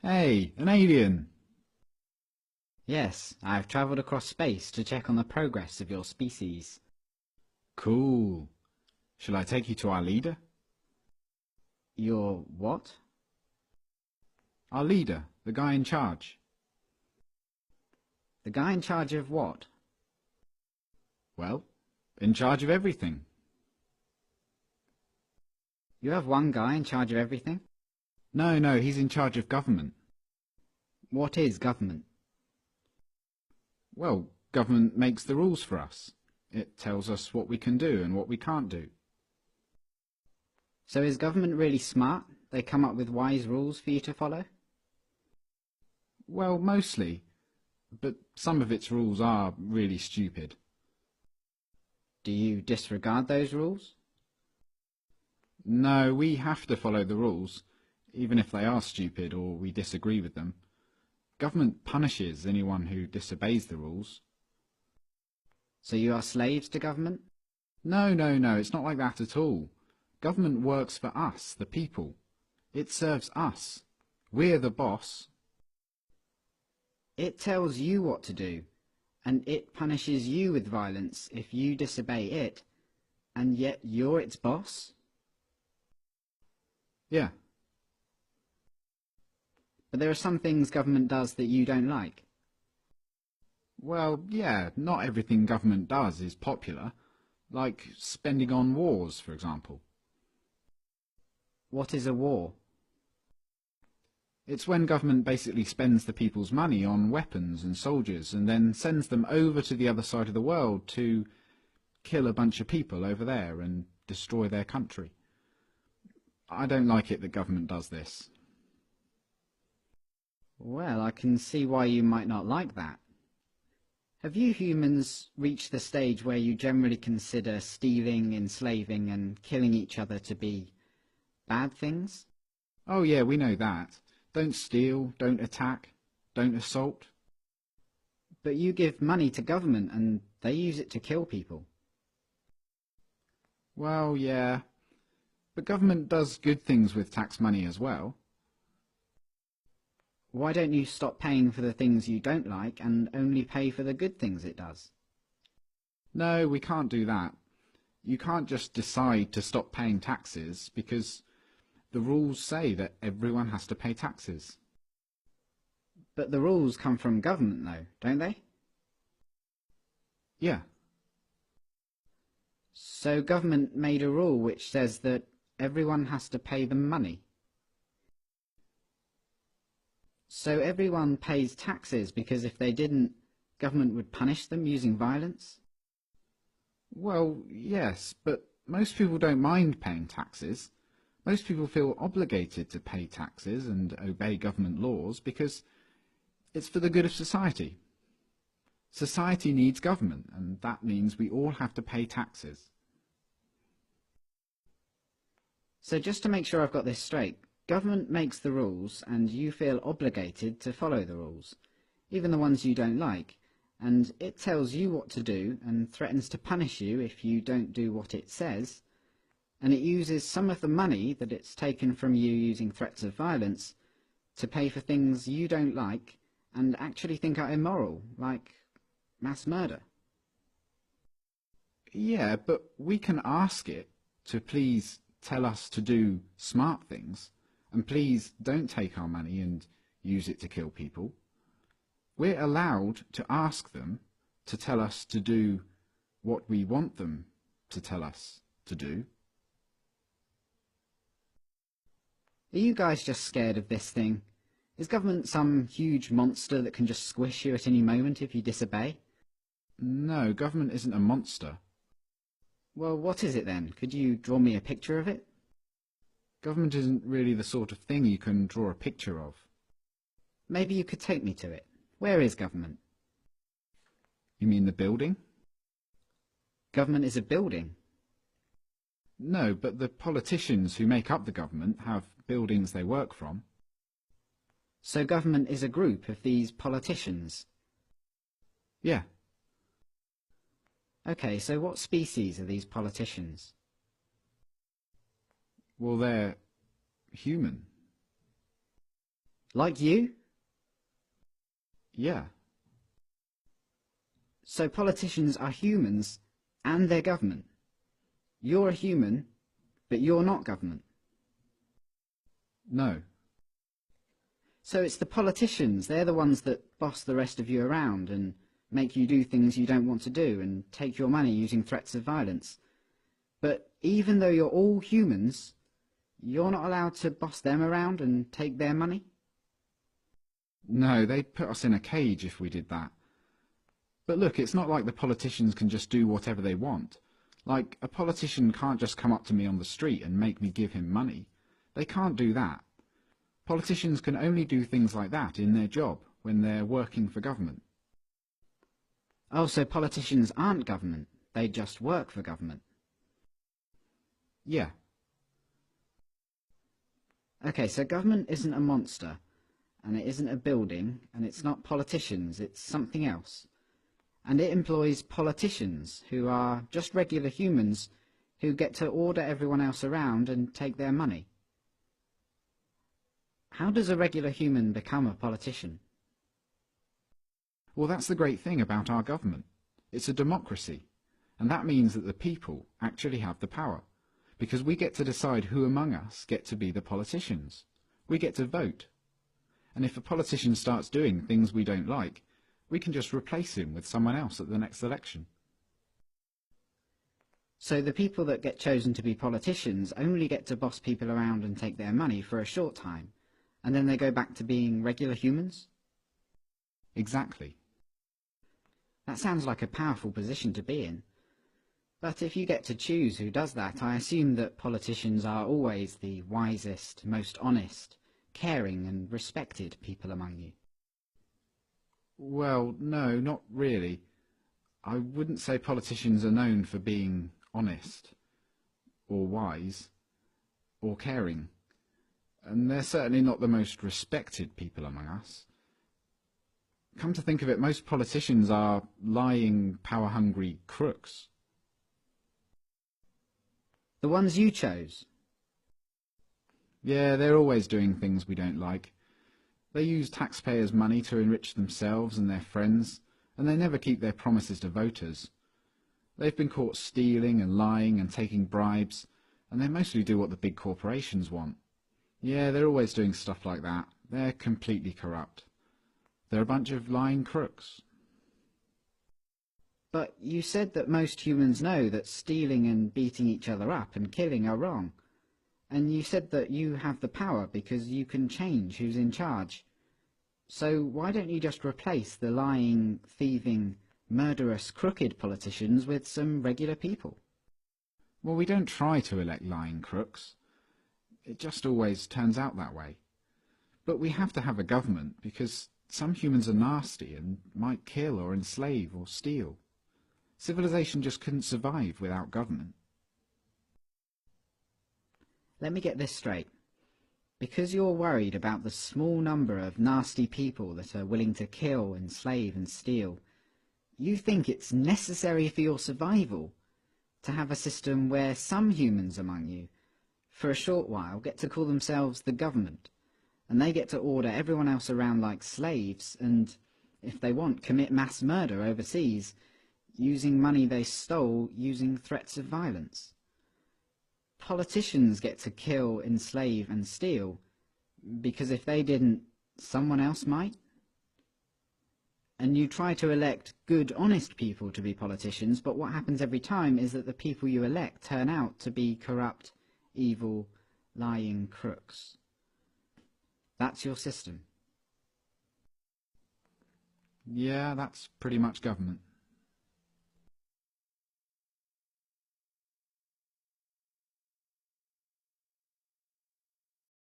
Hey, an alien! Yes, I've travelled across space to check on the progress of your species. Cool. Shall I take you to our leader? Your what? Our leader, the guy in charge. The guy in charge of what? Well, in charge of everything. You have one guy in charge of everything? No, he's in charge of government. What is government? Well, government makes the rules for us. It tells us what we can do and what we can't do. So is government really smart? They come up with wise rules for you to follow? Well, mostly, but some of its rules are really stupid. Do you disregard those rules? No, we have to follow the rules, even if they are stupid or we disagree with them. Government punishes anyone who disobeys the rules. So you are slaves to government? No, it's not like that at all. Government works for us, the people. It serves us. We're the boss. It tells you what to do, and it punishes you with violence if you disobey it, and yet you're its boss? Yeah. But there are some things government does that you don't like. Well, yeah, not everything government does is popular, like spending on wars, for example. What is a war? It's when government basically spends the people's money on weapons and soldiers and then sends them over to the other side of the world to kill a bunch of people over there and destroy their country. I don't like it that government does this. Well, I can see why you might not like that. Have you humans reached the stage where you generally consider stealing, enslaving, and killing each other to be bad things? Oh yeah, we know that. Don't steal, don't attack, don't assault. But you give money to government and they use it to kill people. Well, yeah, but government does good things with tax money as well. Why don't you stop paying for the things you don't like and only pay for the good things it does? No, we can't do that. You can't just decide to stop paying taxes because the rules say that everyone has to pay taxes. But the rules come from government though, don't they? Yeah. So government made a rule which says that everyone has to pay them money. So everyone pays taxes because if they didn't, government would punish them using violence? Well, yes, but most people don't mind paying taxes. Most people feel obligated to pay taxes and obey government laws because it's for the good of society. Society needs government, and that means we all have to pay taxes. So just to make sure I've got this straight, government makes the rules and you feel obligated to follow the rules, even the ones you don't like, and it tells you what to do and threatens to punish you if you don't do what it says, and it uses some of the money that it's taken from you using threats of violence to pay for things you don't like and actually think are immoral, like mass murder. Yeah, but we can ask it to please tell us to do smart things, and please don't take our money and use it to kill people. We're allowed to ask them to tell us to do what we want them to tell us to do. Are you guys just scared of this thing? Is government some huge monster that can just squish you at any moment if you disobey? No, government isn't a monster. Well, what is it then? Could you draw me a picture of it? Government isn't really the sort of thing you can draw a picture of. Maybe you could take me to it. Where is government? You mean the building? Government is a building. No, but the politicians who make up the government have buildings they work from. So government is a group of these politicians. Yeah. Okay, so what species are these politicians? Well, they're human. Like you? Yeah. So politicians are humans and they're government. You're a human, but you're not government. No. So it's the politicians, they're the ones that boss the rest of you around and make you do things you don't want to do and take your money using threats of violence. But even though you're all humans, you're not allowed to boss them around and take their money? No, they'd put us in a cage if we did that. But look, it's not like the politicians can just do whatever they want. Like, a politician can't just come up to me on the street and make me give him money. They can't do that. Politicians can only do things like that in their job, when they're working for government. Oh, so politicians aren't government, they just work for government. Yeah. Okay, so government isn't a monster, and it isn't a building, and it's not politicians, it's something else. And it employs politicians, who are just regular humans, who get to order everyone else around and take their money. How does a regular human become a politician? Well, that's the great thing about our government. It's a democracy, and that means that the people actually have the power, because we get to decide who among us get to be the politicians. We get to vote. And if a politician starts doing things we don't like, we can just replace him with someone else at the next election. So the people that get chosen to be politicians only get to boss people around and take their money for a short time, and then they go back to being regular humans? Exactly. That sounds like a powerful position to be in. But if you get to choose who does that, I assume that politicians are always the wisest, most honest, caring and respected people among you. Well, no, not really. I wouldn't say politicians are known for being honest, or wise, or caring. And they're certainly not the most respected people among us. Come to think of it, most politicians are lying, power-hungry crooks. The ones you chose? Yeah, they're always doing things we don't like. They use taxpayers' money to enrich themselves and their friends, and they never keep their promises to voters. They've been caught stealing and lying and taking bribes, and they mostly do what the big corporations want. Yeah, they're always doing stuff like that. They're completely corrupt. They're a bunch of lying crooks. But you said that most humans know that stealing and beating each other up and killing are wrong. And you said that you have the power because you can change who's in charge. So why don't you just replace the lying, thieving, murderous, crooked politicians with some regular people? Well, we don't try to elect lying crooks. It just always turns out that way. But we have to have a government because some humans are nasty and might kill or enslave or steal. Civilization just couldn't survive without government. Let me get this straight. Because you're worried about the small number of nasty people that are willing to kill, enslave and steal, you think it's necessary for your survival to have a system where some humans among you, for a short while, get to call themselves the government, and they get to order everyone else around like slaves and, if they want, commit mass murder overseas, using money they stole using threats of violence. Politicians get to kill, enslave and steal because if they didn't, someone else might. And you try to elect good, honest people to be politicians, but what happens every time is that the people you elect turn out to be corrupt, evil, lying crooks. That's your system. Yeah, that's pretty much government.